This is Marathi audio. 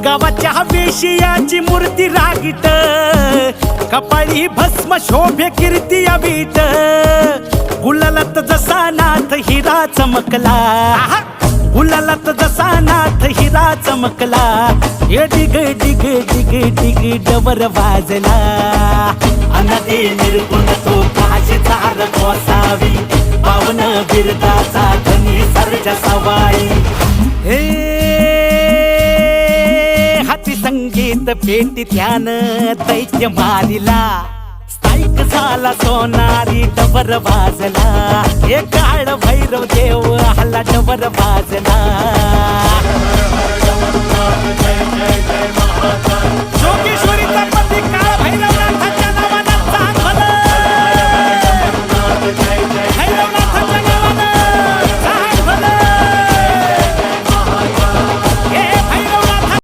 गावाच्या वेशियाची मूर्ती रागीट, कपाळी भस्म शोभे कीर्ती अवीट, गुलालात जसा नाथ हिरा चमकला, गुलालात जसा नाथ हिरा चमकला, हे डिग डिग डिग डिग डवर वाजला, अनदी निर्गुण तो काशी चार कोसावी, पावन बिरदाचा धनी सर्ज सवाई, हे हाती संगीत पेटी त्यान दैत्य मारिला, स्थायिक झाला सोनारी डवर वाजला, हे काळ भैरव देव हल्ला डवर वाजला.